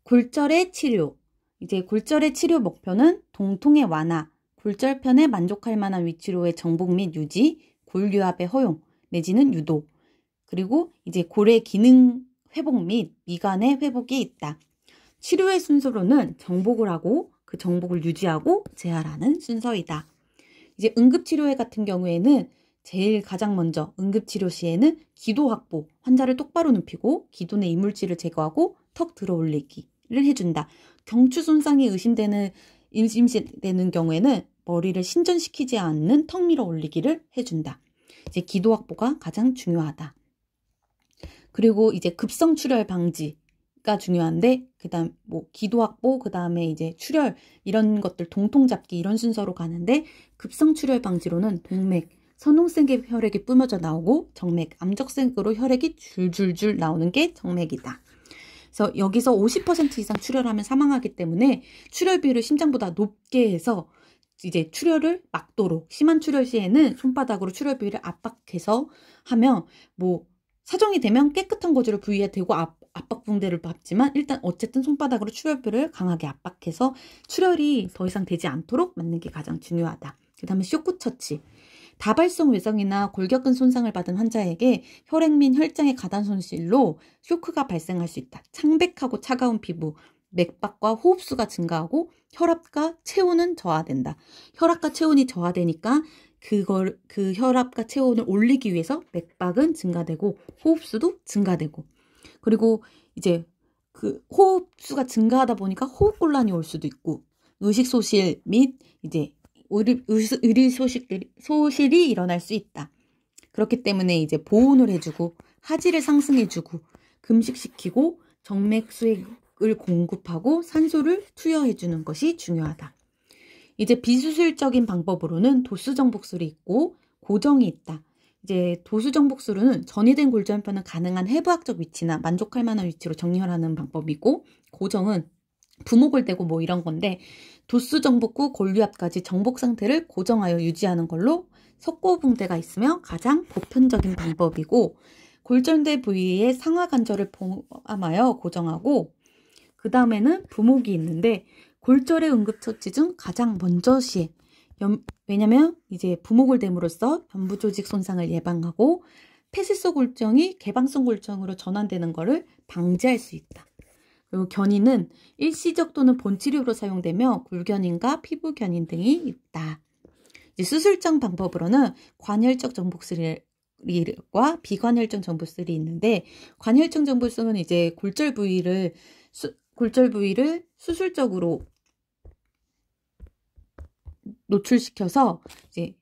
골절의 치료. 이제 골절의 치료 목표는 동통의 완화, 골절편에 만족할 만한 위치로의 정복 및 유지, 골유압의 허용 내지는 유도, 그리고 이제 골의 기능 회복 및 미간의 회복이 있다. 치료의 순서로는 정복을 하고 그 정복을 유지하고 재활하는 순서이다. 이제 응급치료회 같은 경우에는 제일 가장 먼저 응급치료 시에는 기도 확보, 환자를 똑바로 눕히고 기도 내 이물질을 제거하고 턱 들어 올리기를 해준다. 경추 손상이 의심되는 경우에는 머리를 신전시키지 않는 턱 밀어 올리기를 해준다. 이제 기도 확보가 가장 중요하다. 그리고 이제 급성 출혈 방지가 중요한데, 그다음 기도 확보, 그다음에 이제 출혈 이런 것들 동통 잡기 이런 순서로 가는데, 급성 출혈 방지로는 동맥, 선홍색의 혈액이 뿜어져 나오고 정맥, 암적색으로 혈액이 줄줄줄 나오는 게 정맥이다. 그래서 여기서 50% 이상 출혈하면 사망하기 때문에 출혈 비율을 심장보다 높게 해서 이제 출혈을 막도록, 심한 출혈 시에는 손바닥으로 출혈 비율을 압박해서 하면 사정이 되면 깨끗한 거즈를 부위에 대고 압박 붕대를 밟지만 일단 어쨌든 손바닥으로 출혈비를 강하게 압박해서 출혈이 더 이상 되지 않도록 막는 게 가장 중요하다. 그 다음에 쇼크 처치. 다발성 외상이나 골격근 손상을 받은 환자에게 혈액 및 혈장의 가단 손실로 쇼크가 발생할 수 있다. 창백하고 차가운 피부, 맥박과 호흡수가 증가하고 혈압과 체온은 저하된다. 혈압과 체온이 저하되니까 그 혈압과 체온을 올리기 위해서 맥박은 증가되고 호흡수도 증가되고, 그리고 이제 그 호흡수가 증가하다 보니까 호흡곤란이 올 수도 있고 의식소실 및 이제 의리소실이 일어날 수 있다. 그렇기 때문에 이제 보온을 해주고 하지를 상승해주고 금식시키고 정맥수액을 공급하고 산소를 투여해주는 것이 중요하다. 이제 비수술적인 방법으로는 도수정복술이 있고 고정이 있다. 이제 도수정복술은 전이된 골절편은 가능한 해부학적 위치나 만족할 만한 위치로 정렬하는 방법이고, 고정은 부목을 대고 이런 건데, 도수정복 후 골유압까지 정복 상태를 고정하여 유지하는 걸로 석고붕대가 있으며 가장 보편적인 방법이고, 골절대 부위의 상하관절을 포함하여 고정하고, 그 다음에는 부목이 있는데, 골절의 응급처치 중 가장 먼저 시에, 왜냐면 이제 부목을 댐으로써 변부조직 손상을 예방하고 폐쇄성 골정이 개방성 골정으로 전환되는 것을 방지할 수 있다. 그리고 견인은 일시적 또는 본치료로 사용되며 굴견인과 피부견인 등이 있다. 이제 수술장 방법으로는 관혈적 정복술과 비관혈적 정복술이 있는데, 관혈적 정복술은 이제 골절 부위를 수술적으로 노출시켜서 이제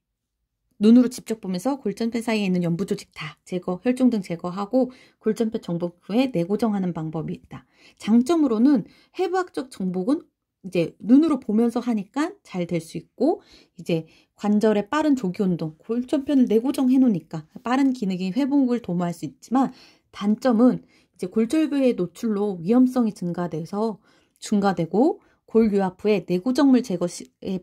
눈으로 직접 보면서 골전뼈 사이에 있는 연부조직 다 제거, 혈종 등 제거하고 골전뼈 정복 후에 내고정하는 방법이 있다. 장점으로는 해부학적 정복은 이제 눈으로 보면서 하니까 잘 될 수 있고, 이제 관절의 빠른 조기 운동, 골전뼈를 내고정해 놓으니까 빠른 기능이 회복을 도모할 수 있지만, 단점은 이제 골절 부위의 노출로 위험성이 증가되고 골유압 후에 내구정물 제거의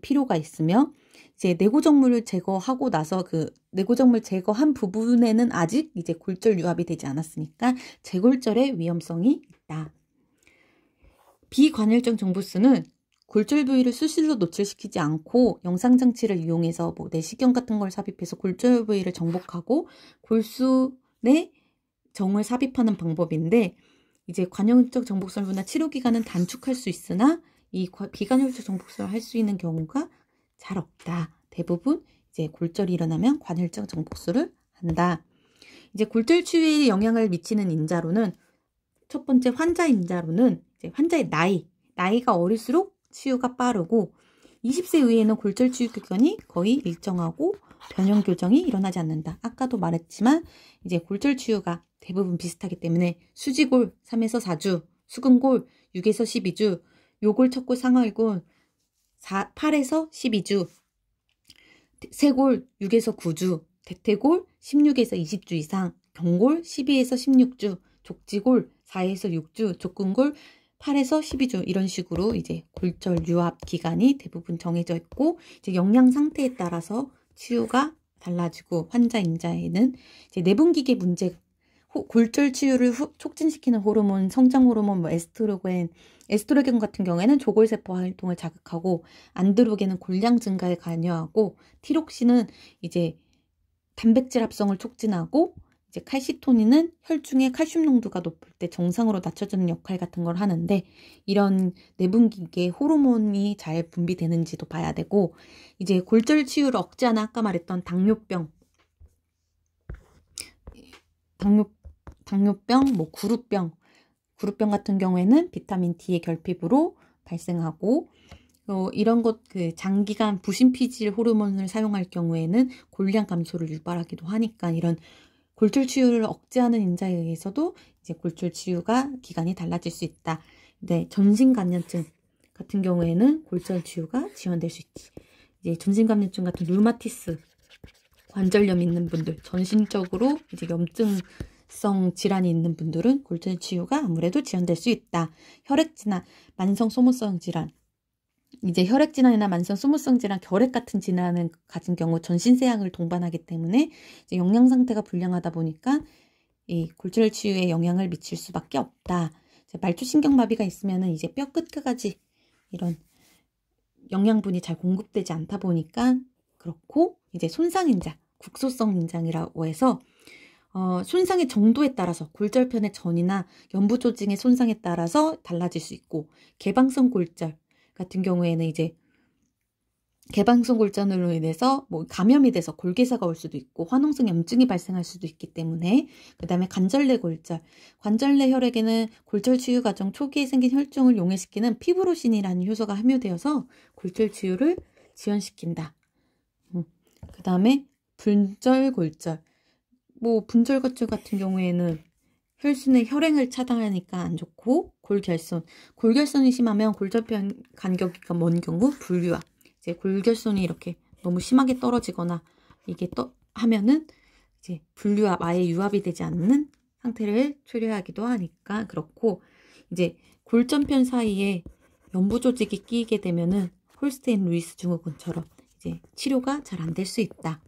필요가 있으며, 이제 내구정물을 제거하고 나서 그 내구정물 제거한 부분에는 아직 이제 골절 유압이 되지 않았으니까 재골절의 위험성이 있다. 비관혈적 정복술은 골절 부위를 수술로 노출시키지 않고 영상장치를 이용해서 내시경 같은 걸 삽입해서 골절 부위를 정복하고 골수내 정을 삽입하는 방법인데, 이제 관혈적 정복술보다 치료 기간은 단축할 수 있으나 이 비관혈적 정복술을 할 수 있는 경우가 잘 없다. 대부분 이제 골절이 일어나면 관혈적 정복술을 한다. 이제 골절 치유에 영향을 미치는 인자로는, 첫 번째 환자 인자로는 이제 환자의 나이가 어릴수록 치유가 빠르고 20세 이후에는 골절 치유 기간이 거의 일정하고 변형 교정이 일어나지 않는다. 아까도 말했지만 이제 골절 치유가 대부분 비슷하기 때문에 수지골 3에서 4주, 수근골 6에서 12주, 요골, 척골, 상하골 8에서 12주, 쇄골 6에서 9주, 대퇴골 16에서 20주 이상, 경골 12에서 16주, 족지골 4에서 6주, 족근골 8에서 12주, 이런 식으로 이제 골절 유압 기간이 대부분 정해져 있고, 이제 영양 상태에 따라서 치유가 달라지고, 환자 인자에는 이제 내분기계 문제 골절 치유를 촉진시키는 호르몬, 성장 호르몬, 뭐 에스트로겐 같은 경우에는 조골세포 활동을 자극하고, 안드로겐은 골량 증가에 관여하고, 티록신은 이제 단백질 합성을 촉진하고, 이제 칼시토닌은 혈중의 칼슘 농도가 높을 때 정상으로 낮춰주는 역할 같은 걸 하는데, 이런 내분기계에 호르몬이 잘 분비되는지도 봐야 되고, 이제 골절 치유를 억제하는 아까 말했던 당뇨병, 뭐 구루병 같은 경우에는 비타민 D의 결핍으로 발생하고, 이런 장기간 부신피질 호르몬을 사용할 경우에는 골량 감소를 유발하기도 하니까, 이런 골절 치유를 억제하는 인자에 의해서도 이제 골절 치유가 기간이 달라질 수 있다. 네, 전신감염증 같은 경우에는 골절 치유가 지연될 수 있지. 이제 전신감염증 같은 류마티스, 관절염 있는 분들, 전신적으로 이제 염증성 질환이 있는 분들은 골절 치유가 아무래도 지연될 수 있다. 혈액질환, 만성 소모성 질환. 이제 혈액질환이나 만성 소모성 질환, 결핵 같은 질환을 가진 경우 전신세양을 동반하기 때문에 이제 영양 상태가 불량하다 보니까 이 골절 치유에 영향을 미칠 수밖에 없다. 말초신경마비가 있으면은 이제 뼈 끝까지 이런 영양분이 잘 공급되지 않다 보니까 그렇고, 이제 손상인자, 국소성 인장이라고 해서 손상의 정도에 따라서 골절편의 전이나 연부조직의 손상에 따라서 달라질 수 있고, 개방성 골절 같은 경우에는 이제 개방성 골절으로 인해서 뭐 감염이 돼서 골괴사가 올 수도 있고, 화농성 염증이 발생할 수도 있기 때문에, 그 다음에 관절내 골절, 관절내 혈액에는 골절 치유 과정 초기에 생긴 혈종을 용해시키는 피브로신이라는 효소가 함유되어서 골절 치유를 지연시킨다. 그 다음에 분절골절, 뭐 분절골절 같은 경우에는 혈순의 혈행을 차단하니까 안 좋고, 골결손이 심하면 골절편 간격이 먼 경우 분류화, 이제 골결손이 이렇게 너무 심하게 떨어지거나 이게 하면은 이제 분류화, 아예 유압이 되지 않는 상태를 초래하기도 하니까 그렇고, 이제 골전편 사이에 연부 조직이 끼게 되면은 홀스테인 루이스 증후군처럼 이제 치료가 잘 안 될 수 있다.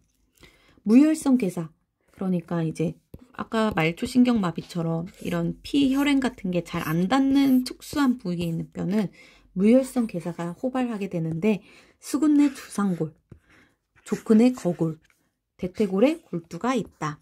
무혈성 괴사, 그러니까 이제 아까 말초신경마비처럼 이런 피혈행 같은 게 잘 안 닿는 특수한 부위에 있는 뼈는 무혈성 괴사가 호발하게 되는데, 수근내 주상골, 족근의 거골, 대퇴골에 골두가 있다.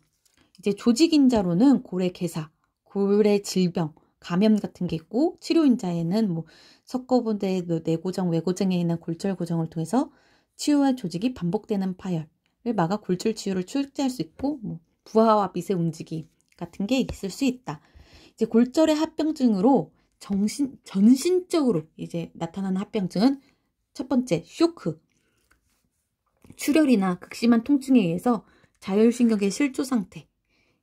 이제 조직인자로는 골의 괴사, 골의 질병, 감염 같은 게 있고, 치료인자에는 뭐 석고부대, 내고정, 외고정에 있는 골절 고정을 통해서 치유와 조직이 반복되는 파열을 막아 골절 치유를 축제할 수 있고, 뭐 부하와 미세 움직임 같은 게 있을 수 있다. 이제 골절의 합병증으로 전신적으로 이제 나타나는 합병증은 첫 번째, 쇼크, 출혈이나 극심한 통증에 의해서 자율신경계 실조 상태,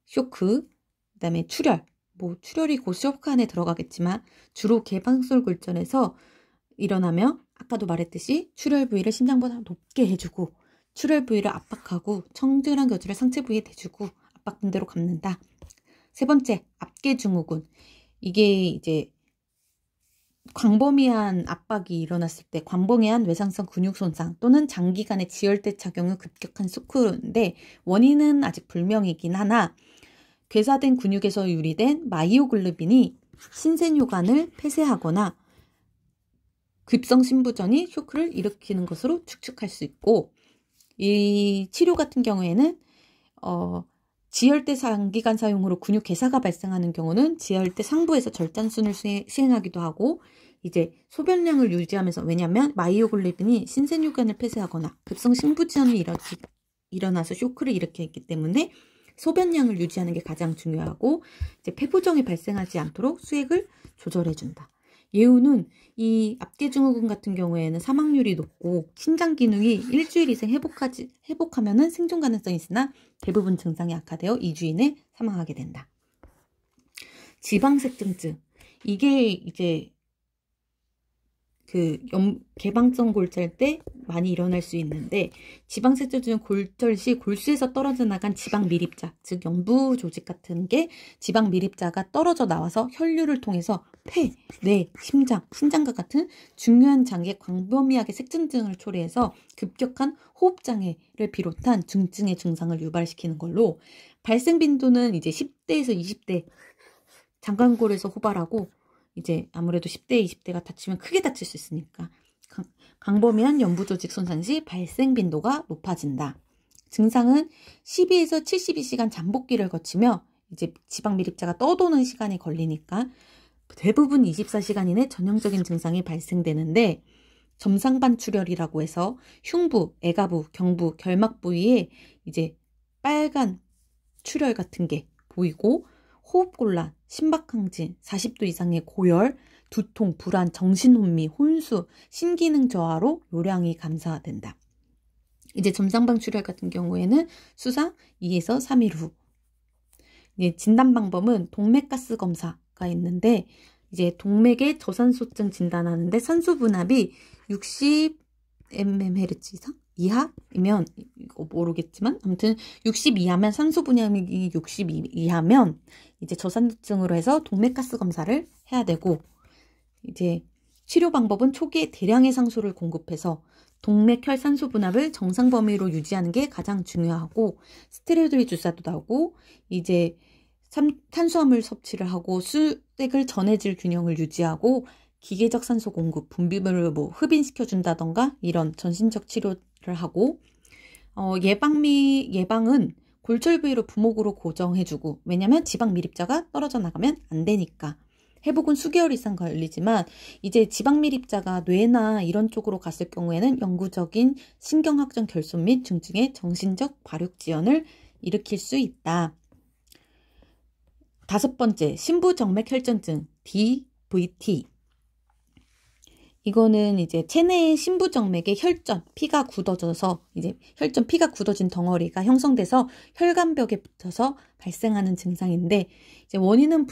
쇼크, 그 다음에 출혈, 뭐 출혈이 곧 쇼크 안에 들어가겠지만 주로 개방성 골절에서 일어나며, 아까도 말했듯이 출혈 부위를 심장보다 높게 해주고, 출혈 부위를 압박하고 청결한 겨지를 상체 부위에 대주고 압박된 대로 감는다. 세 번째, 압계증후군. 이게 이제 광범위한 압박이 일어났을 때 광범위한 외상성 근육 손상 또는 장기간의 지혈대 착용 후 급격한 쇼크인데, 원인은 아직 불명이긴 하나 괴사된 근육에서 유리된 마이오글로빈이 신생효관을 폐쇄하거나 급성 신부전이 쇼크를 일으키는 것으로 추측할 수 있고, 이 치료 같은 경우에는 지혈대 장기간 사용으로 근육 괴사가 발생하는 경우는 지혈대 상부에서 절단순을 시행하기도 하고, 이제 소변량을 유지하면서, 왜냐하면 마이오글로빈이 신생효관을 폐쇄하거나 급성 신부전이 일어나서 쇼크를 일으키기 때문에 소변량을 유지하는 게 가장 중요하고, 이제 폐부종이 발생하지 않도록 수액을 조절해준다. 예후는 이 압계증후군 같은 경우에는 사망률이 높고, 신장 기능이 일주일 이상 회복하면은 생존 가능성이 있으나 대부분 증상이 악화되어 2주 이내 사망하게 된다. 지방색증증, 이게 이제 개방성 골절 때 많이 일어날 수 있는데, 지방색증증은 골절 시 골수에서 떨어져 나간 지방 미립자, 즉 연부 조직 같은 게 지방 미립자가 떨어져 나와서 혈류를 통해서 폐, 뇌, 신장과 같은 중요한 장기에 광범위하게 색증증을 초래해서 급격한 호흡장애를 비롯한 중증의 증상을 유발시키는 걸로, 발생 빈도는 이제 10대에서 20대 장관골에서 호발하고 이제 아무래도 10대, 20대가 다치면 크게 다칠 수 있으니까 광범위한 연부조직 손상 시 발생 빈도가 높아진다. 증상은 12에서 72시간 잠복기를 거치며 이제 지방 밀입자가 떠도는 시간이 걸리니까 대부분 24시간 이내 전형적인 증상이 발생되는데 점상반출혈이라고 해서 흉부, 애가부, 경부, 결막 부위에 이제 빨간 출혈 같은 게 보이고 호흡곤란, 심박항진, 40도 이상의 고열, 두통, 불안, 정신혼미, 혼수, 신기능 저하로 요량이 감소된다. 이제 점상방출혈 같은 경우에는 수상 2에서 3일 후. 이제 진단 방법은 동맥가스 검사가 있는데 이제 동맥의 저산소증 진단하는데 산소 분압이 60mmHz 이상? 이하이면 이거 모르겠지만 아무튼 60 이하면 산소 분압이 60 이하면 이제 저산소증으로 해서 동맥가스 검사를 해야 되고 이제 치료 방법은 초기에 대량의 상소를 공급해서 동맥혈 산소 분압을 정상 범위로 유지하는 게 가장 중요하고 스테로이드 주사도 나오고 이제 탄수화물 섭취를 하고 수액을 전해질 균형을 유지하고 기계적 산소 공급, 분비물을 뭐 흡인시켜 준다던가 이런 전신적 치료를 하고 예방은 골절 부위로 부목으로 고정해주고 왜냐면 지방 밀입자가 떨어져 나가면 안 되니까. 회복은 수개월 이상 걸리지만 이제 지방 밀입자가 뇌나 이런 쪽으로 갔을 경우에는 영구적인 신경학적 결손 및 중증의 정신적 발육 지연을 일으킬 수 있다. 5번째, 신부정맥혈전증 DVT. 이거는 이제 체내의 신부정맥의 혈전, 피가 굳어져서 이제 피가 굳어진 덩어리가 형성돼서 혈관벽에 붙어서 발생하는 증상인데 이제 원인은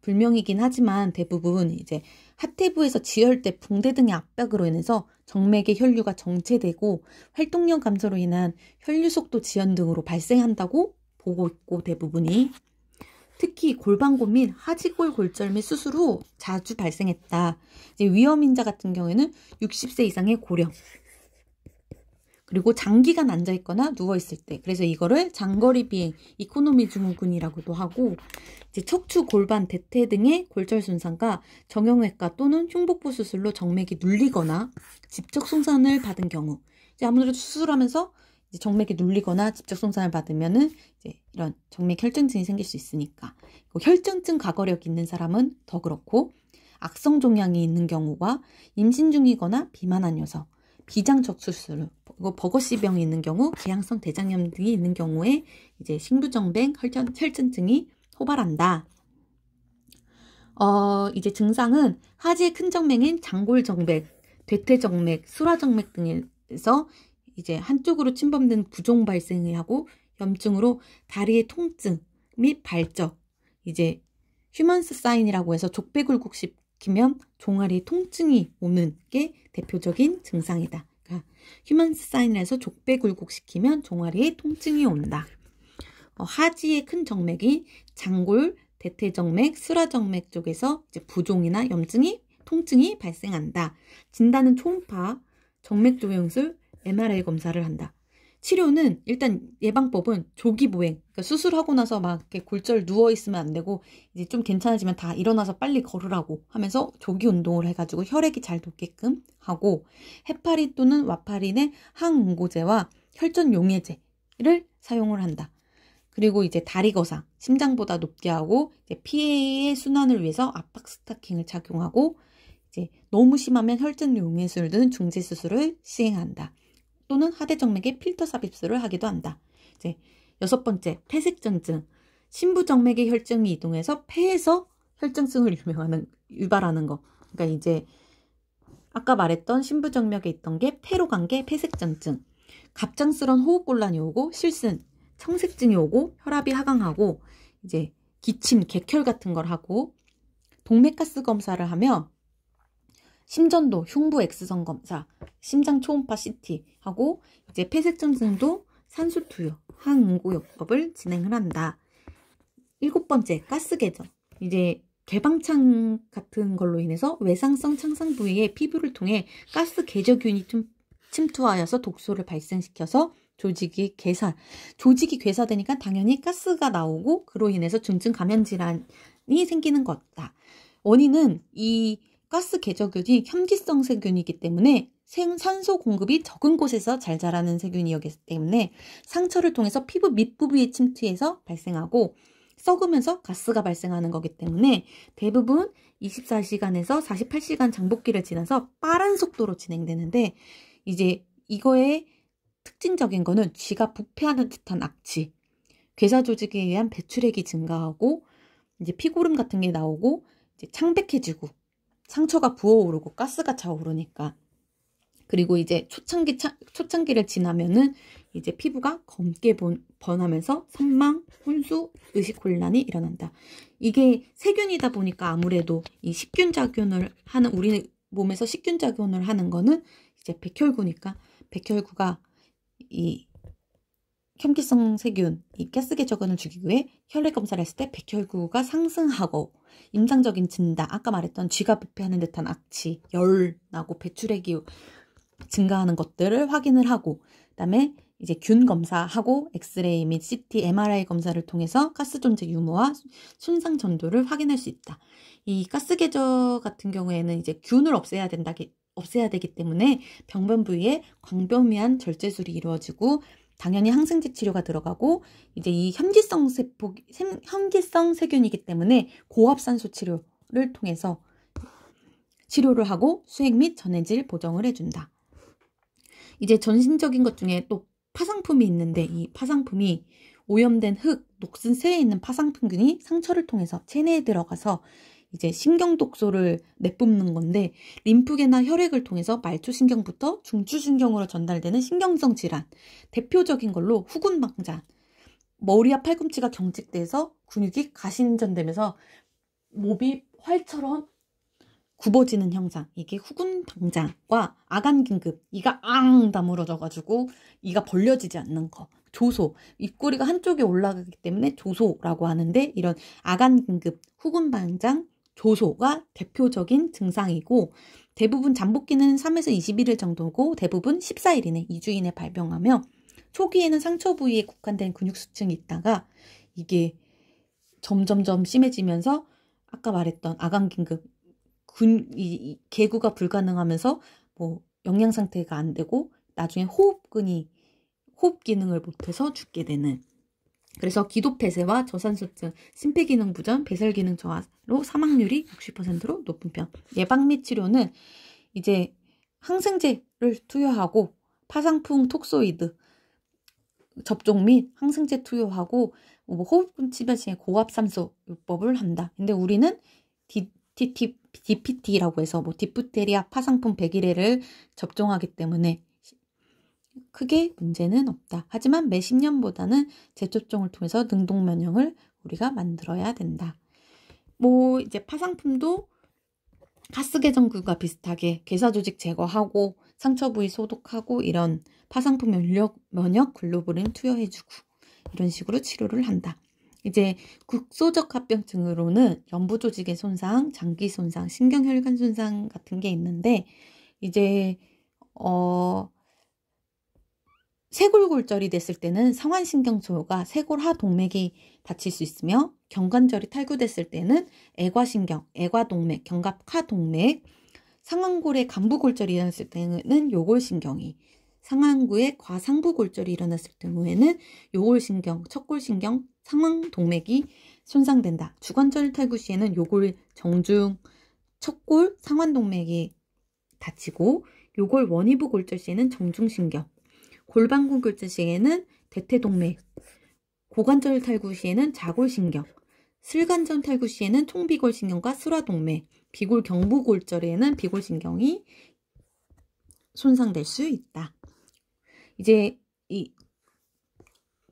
불명이긴 하지만 대부분 이제 하태부에서 지혈대, 붕대 등의 압박으로 인해서 정맥의 혈류가 정체되고 활동량 감소로 인한 혈류 속도 지연 등으로 발생한다고 보고 있고 대부분이 특히 골반골 및 하지골 골절 및 수술 후 자주 발생했다. 이제 위험인자 같은 경우에는 60세 이상의 고령 그리고 장기간 앉아있거나 누워있을 때 그래서 이거를 장거리 비행, 이코노미 증후군이라고도 하고 이제 척추, 골반, 대퇴 등의 골절 손상과 정형외과 또는 흉복부 수술로 정맥이 눌리거나 집적 손상을 받은 경우 이제 아무래도 수술하면서 이제 정맥이 눌리거나 집적 손상을 받으면은 이제 이런 정맥 혈전증이 생길 수 있으니까 혈전증 과거력 있는 사람은 더 그렇고 악성 종양이 있는 경우가 임신 중이거나 비만한 여성, 비장 적수술, 버거시병이 있는 경우, 기항성 대장염 등이 있는 경우에 이제 신부정맥 혈전증이 호발한다. 이제 증상은 하지의 큰 정맥인 장골정맥, 대퇴정맥, 수라정맥 등에서 이제 한쪽으로 침범된 부종 발생을 하고 염증으로 다리의 통증 및 발적, 이제 휴먼스 사인이라고 해서 족배굴국 시키면 종아리에 통증이 오는 게 대표적인 증상이다. 그러니까 휴먼스 사인이라서 족배굴국 시키면 종아리에 통증이 온다. 하지의 큰 정맥이 장골, 대퇴정맥, 수라정맥 쪽에서 이제 부종이나 염증이 통증이 발생한다. 진단은 초음파, 정맥조영술, MRI 검사를 한다. 치료는 일단 예방법은 조기 보행. 그러니까 수술하고 나서 막 이렇게 골절 누워 있으면 안 되고 이제 좀 괜찮아지면 다 일어나서 빨리 걸으라고 하면서 조기 운동을 해가지고 혈액이 잘 돕게끔 하고 헤파린 또는 와파린의 항응고제와 혈전 용해제를 사용을 한다. 그리고 이제 다리 거상, 심장보다 높게 하고 이제 피의 순환을 위해서 압박 스타킹을 착용하고 이제 너무 심하면 혈전 용해술 등 중재 수술을 시행한다. 또는 하대정맥에 필터 삽입술을 하기도 한다. 이제 6번째, 폐색전증. 신부정맥의 혈증이 이동해서 폐에서 혈증증을 유발하는 거. 그러니까 이제 아까 말했던 신부정맥에 있던 게 폐로 간 게 폐색전증. 갑작스러운 호흡곤란이 오고 실슨, 청색증이 오고 혈압이 하강하고 이제 기침, 객혈 같은 걸 하고 동맥가스 검사를 하며 심전도, 흉부 X선 검사, 심장 초음파 CT 하고 이제 폐색전증도 산수 투여, 항응고요법을 진행을 한다. 7번째, 가스 개전. 이제 개방창 같은 걸로 인해서 외상성 창상 부위의 피부를 통해 가스 개저균이 침투하여서 독소를 발생시켜서 조직이 괴사되니까 당연히 가스가 나오고 그로 인해서 중증 감염 질환이 생기는 거다. 원인은 이 가스 궤적균이 현기성 세균이기 때문에 산소 공급이 적은 곳에서 잘 자라는 세균이었기 때문에 상처를 통해서 피부 밑부분에 침투해서 발생하고 썩으면서 가스가 발생하는 거기 때문에 대부분 24시간에서 48시간 잠복기를 지나서 빠른 속도로 진행되는데 이제 이거의 특징적인 거는 쥐가 부패하는 듯한 악취, 괴사 조직에 의한 배출액이 증가하고 이제 피고름 같은 게 나오고 이제 창백해지고 상처가 부어오르고 가스가 차오르니까 그리고 이제 초창기를 지나면은 이제 피부가 검게 번하면서 선망, 혼수, 의식혼란이 일어난다. 이게 세균이다 보니까 아무래도 이 식균작용을 하는 우리 몸에서 식균작용을 하는 거는 이제 백혈구니까 백혈구가 이 현기성 세균, 이 가스궤적균을 죽이기 위해 혈액 검사를 했을 때 백혈구가 상승하고 임상적인 진단, 아까 말했던 쥐가 부패하는 듯한 악취, 열 나고 배출액이 증가하는 것들을 확인을 하고 그다음에 이제 균 검사하고 엑스레이 및 CT, MRI 검사를 통해서 가스 존재 유무와 손상 정도를 확인할 수 있다. 이 가스 궤적 같은 경우에는 이제 균을 없애야 되기 때문에 병변 부위에 광범위한 절제술이 이루어지고 당연히 항생제 치료가 들어가고 이제 이 현기성 세균이기 때문에 고압산소 치료를 통해서 치료를 하고 수액 및 전해질 보정을 해준다. 이제 전신적인 것 중에 또 파상품이 있는데 이 파상품이 오염된 흙, 녹슨 쇠에 있는 파상품균이 상처를 통해서 체내에 들어가서 이제 신경독소를 내뿜는 건데 림프계나 혈액을 통해서 말초신경부터 중추신경으로 전달되는 신경성 질환, 대표적인 걸로 후군방장, 머리와 팔꿈치가 경직돼서 근육이 가신전되면서 몸이 활처럼 굽어지는 형상, 이게 후군방장과 아간긴급, 이가 앙 다물어져가지고 이가 벌려지지 않는 거, 조소, 입꼬리가 한쪽에 올라가기 때문에 조소라고 하는데 이런 아간긴급, 후군방장, 조소가 대표적인 증상이고 대부분 잠복기는 3에서 21일 정도고 대부분 14일 이내, 2주 이내 발병하며 초기에는 상처 부위에 국한된 근육 수층이 있다가 이게 점점점 심해지면서 아까 말했던 아간긴급, 이 개구가 불가능하면서 뭐 영양 상태가 안 되고 나중에 호흡 기능을 못해서 죽게 되는, 그래서 기도폐쇄와 저산소증, 심폐기능 부전, 배설기능 저하로 사망률이 60%로 높은 편. 예방 및 치료는 이제 항생제를 투여하고 파상풍 톡소이드 접종 및 항생제 투여하고 뭐 호흡기 치료시에 고압산소 요법을 한다. 근데 우리는 DPT라고 해서 뭐 디프테리아 파상풍 100일회를 접종하기 때문에 크게 문제는 없다. 하지만 매 10년보다는 재접종을 통해서 능동 면역을 우리가 만들어야 된다. 뭐 이제 파상품도 가스궤적균과 비슷하게 괴사조직 제거하고 상처 부위 소독하고 이런 파상품 면역 글로불린 투여해주고 이런 식으로 치료를 한다. 이제 국소적 합병증으로는 연부조직의 손상, 장기 손상, 신경혈관 손상 같은 게 있는데 이제 쇄골골절이 됐을 때는 상완신경소가 쇄골하 동맥이 다칠 수 있으며 경관절이 탈구됐을 때는 애과신경, 애과동맥, 견갑하동맥, 상완골의 간부골절이 일어났을 때는 요골신경이, 상완구의 과상부골절이 일어났을 경우에는 요골신경, 척골신경, 상완동맥이 손상된다. 주관절 탈구 시에는 요골 정중, 척골, 상완동맥이 다치고 요골 원위부 골절 시에는 정중신경, 골반근 골절 시에는 대퇴동맥, 고관절 탈구 시에는 자골신경, 슬관절 탈구 시에는 통비골신경과 슬화동맥, 비골 경부골절에는 비골신경이 손상될 수 있다. 이제 이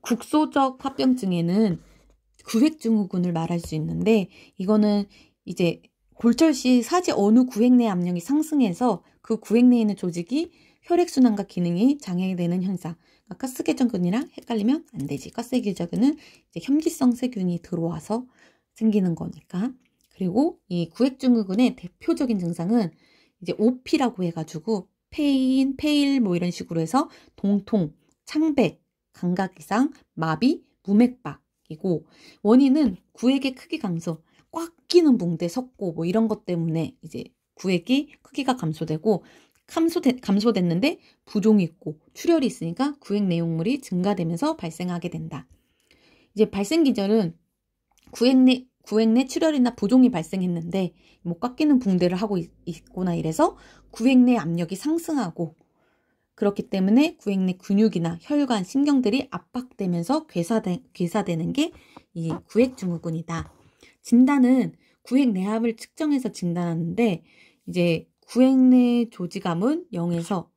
국소적 합병증에는 구획증후군을 말할 수 있는데 이거는 이제 골절 시 사지 어느 구획 내 압력이 상승해서 그 구획 내에 있는 조직이 혈액순환과 기능이 장애되는 현상. 가스궤적균이랑 헷갈리면 안 되지. 가스궤적균은 이제 현기성 세균이 들어와서 생기는 거니까. 그리고 이 구획증후군의 대표적인 증상은 이제 OP라고 해가지고 페인, 페일 뭐 이런 식으로 해서 동통, 창백, 감각 이상, 마비, 무맥박이고 원인은 구획의 크기 감소, 꽉 끼는 붕대, 석고 뭐 이런 것 때문에 이제 구획이 크기가 감소되고 감소됐는데 부종이 있고 출혈이 있으니까 구획 내용물이 증가되면서 발생하게 된다. 이제 발생 기전은 구획 내 출혈이나 부종이 발생했는데 뭐 꽉 끼는 붕대를 하고 있거나 이래서 구획 내 압력이 상승하고 그렇기 때문에 구획 내 근육이나 혈관, 신경들이 압박되면서 괴사되는 게 이 구획증후군이다. 진단은 구획 내압을 측정해서 진단하는데 이제 구획 내 조직암은 0에서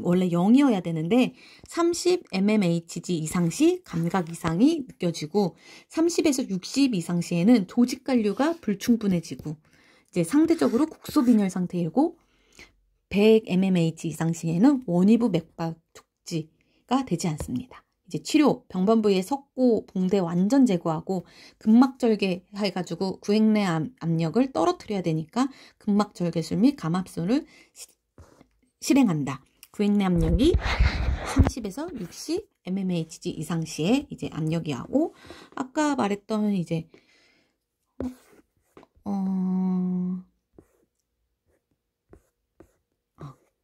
원래 0이어야 되는데 30 mmHg 이상 시 감각 이상이 느껴지고 30에서 60 이상 시에는 조직 관류가 불충분해지고 이제 상대적으로 국소빈혈 상태이고 100 mmH 이상 시에는 원위부 맥박 촉지가 되지 않습니다. 이제 치료, 병변 부위의 석고, 붕대 완전 제거하고 근막절개 해가지고 구획 내 압력을 떨어뜨려야 되니까 근막절개술 및 감압술을 실행한다. 구획 내 압력이 30에서 60 mmHg 이상 시에 이제 압력이 하고 아까 말했던 이제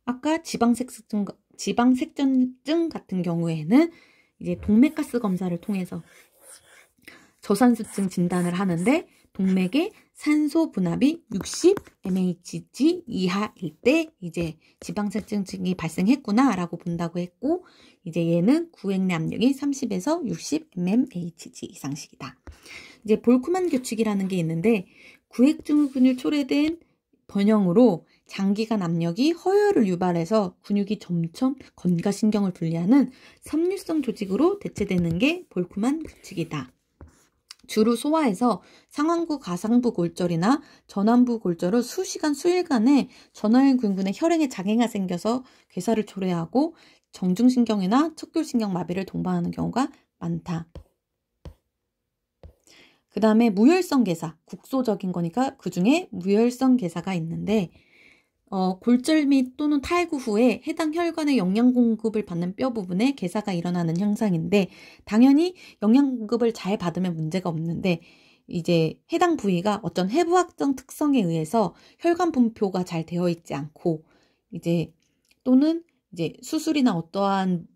아까 지방색전증 같은 경우에는 이제 동맥가스 검사를 통해서 저산수증 진단을 하는데 동맥의 산소 분압이 60 mmHg 이하일 때 이제 지방색전증이 발생했구나라고 본다고 했고 이제 얘는 구획 내 압력이 30에서 60 mmHg 이상씩이다. 이제 볼크만 규칙이라는 게 있는데 구획증후군을 초래된 번영으로 장기간 압력이 허혈을 유발해서 근육이 점점 건가신경을 분리하는 섬유성 조직으로 대체되는 게 볼크만 규칙이다. 주로 소화에서 상완부 가상부 골절이나 전완부 골절 후 수일간에 전화근근의 혈행에 장애가 생겨서 괴사를 초래하고 정중신경이나 척결신경 마비를 동반하는 경우가 많다. 그 다음에 무혈성 괴사, 국소적인 거니까 그 중에 무혈성 괴사가 있는데 골절 및 또는 탈구 후에 해당 혈관의 영양 공급을 받는 뼈 부분에 괴사가 일어나는 현상인데 당연히 영양 공급을 잘 받으면 문제가 없는데 이제 해당 부위가 어떤 해부학적 특성에 의해서 혈관 분포가 잘 되어 있지 않고 이제 또는 이제 수술이나 어떠한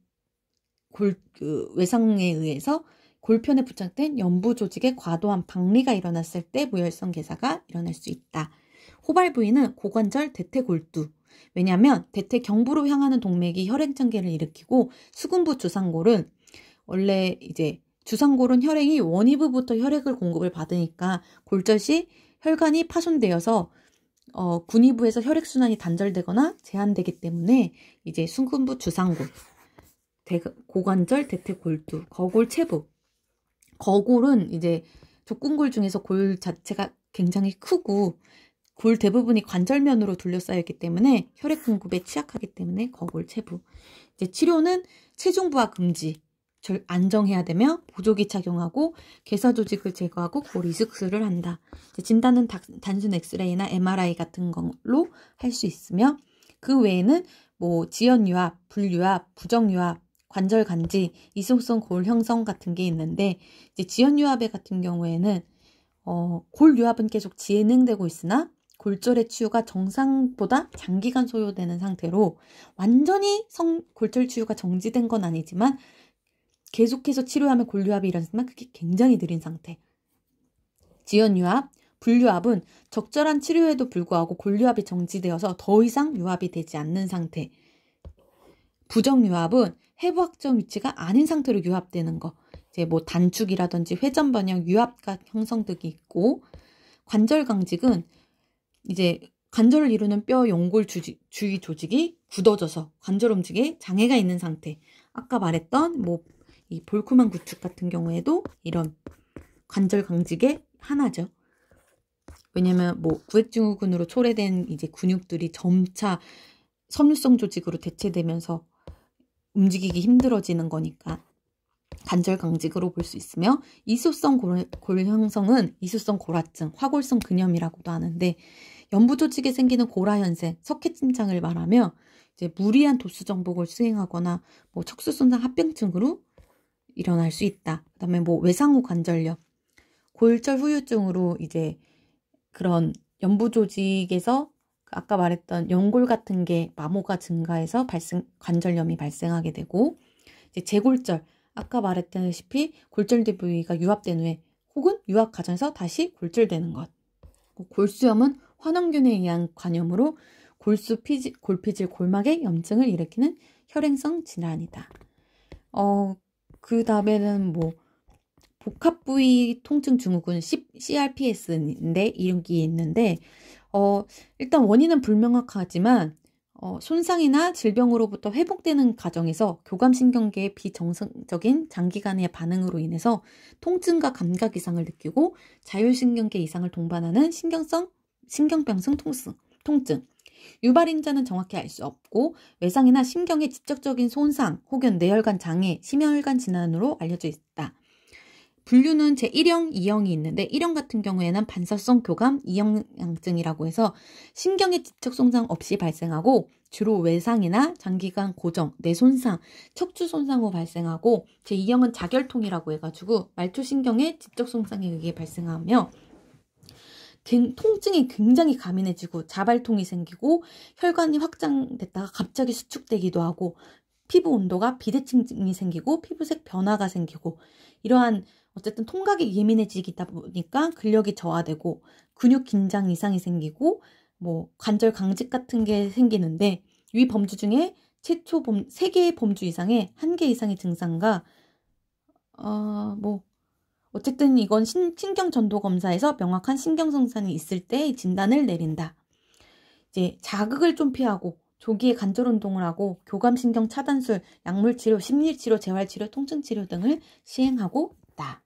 외상에 의해서 골편에 부착된 연부 조직의 과도한 박리가 일어났을 때 무혈성 괴사가 일어날 수 있다. 호발 부위는 고관절 대퇴골두. 왜냐하면 대퇴 경부로 향하는 동맥이 혈행전개를 일으키고 수근부 주상골은 원래 이제 주상골은 혈행이 원위부부터 혈액을 공급을 받으니까 골절 시 혈관이 파손되어서 군위부에서 혈액순환이 단절되거나 제한되기 때문에 이제 수근부 주상골, 고관절 대퇴골두, 거골 체부. 거골은 이제 족궁골 중에서 골 자체가 굉장히 크고 골 대부분이 관절면으로 둘러싸여 있기 때문에 혈액 공급에 취약하기 때문에 거골 체부. 이제 치료는 체중 부하 금지, 안정해야 되며 보조기 착용하고 괴사 조직을 제거하고 골 이식술을 한다. 진단은 단순 엑스레이나 MRI 같은 걸로 할 수 있으며 그 외에는 뭐 지연유압, 불유압, 부정유압, 관절 간지, 이송성 골 형성 같은 게 있는데 이제 지연유압의 같은 경우에는 골 유압은 계속 진행되고 있으나 골절의 치유가 정상보다 장기간 소요되는 상태로 완전히 골절 치유가 정지된 건 아니지만 계속해서 치료하면 골유압이 일어나지만 그게 굉장히 느린 상태. 지연유압, 불유압은 적절한 치료에도 불구하고 골유압이 정지되어서 더 이상 유압이 되지 않는 상태. 부정유압은 해부학적 위치가 아닌 상태로 유압되는 거. 이제 뭐 단축이라든지 회전 번영, 유압각 형성등이 있고 관절 강직은 이제 관절을 이루는 뼈 연골 주위 조직이 굳어져서 관절 움직임에 장애가 있는 상태. 아까 말했던 뭐 이 볼크만 구축 같은 경우에도 이런 관절 강직의 하나죠. 왜냐면 뭐 구획증후군으로 초래된 이제 근육들이 점차 섬유성 조직으로 대체되면서 움직이기 힘들어지는 거니까 관절 강직으로 볼 수 있으며 이소성 골 형성은 이소성 골화증, 화골성 근염이라고도 하는데 연부 조직에 생기는 고라 현상, 석회침창을 말하며 이제 무리한 도수 정복을 수행하거나 뭐 척수 손상 합병증으로 일어날 수 있다. 그다음에 뭐 외상후 관절염, 골절 후유증으로 이제 그런 연부 조직에서 아까 말했던 연골 같은 게 마모가 증가해서 관절염이 발생하게 되고, 이제 재골절, 아까 말했다시피 골절대 부위가 유압된 후에 혹은 유압 과정에서 다시 골절되는 것. 골수염은 환원균에 의한 관염으로 골피질 골막의 염증을 일으키는 혈행성 질환이다. 그 다음에는 뭐 복합부위 통증 증후군 CRPS인데 이름이 있는데 일단 원인은 불명확하지만 손상이나 질병으로부터 회복되는 과정에서 교감신경계의 비정상적인 장기간의 반응으로 인해서 통증과 감각 이상을 느끼고 자율신경계 이상을 동반하는 신경병성 통증. 유발인자는 정확히 알 수 없고 외상이나 신경의 직접적인 손상 혹은 뇌혈관 장애, 심혈관 질환으로 알려져 있다. 분류는 제1형, 2형이 있는데 1형 같은 경우에는 반사성 교감 이형양증이라고 해서 신경의 직접 손상 없이 발생하고 주로 외상이나 장기간 고정, 뇌 손상, 척추 손상 후 발생하고 제2형은 자결통이라고 해가지고 말초신경의 직접 손상에 의해 발생하며 통증이 굉장히 가민해지고 자발통이 생기고 혈관이 확장됐다가 갑자기 수축되기도 하고 피부 온도가 비대칭이 생기고 피부색 변화가 생기고 이러한 어쨌든 통각이 예민해지다 보니까 근력이 저하되고 근육 긴장 이상이 생기고 뭐 관절 강직 같은 게 생기는데 위 범주 중에 최초 3개의 범주 이상의 1개 이상의 증상과 어쨌든 이건 신경 전도 검사에서 명확한 신경 손상이 있을 때 진단을 내린다. 이제 자극을 좀 피하고 조기에 관절 운동을 하고 교감신경 차단술, 약물 치료, 심리치료, 재활치료, 통증치료 등을 시행하고 있다.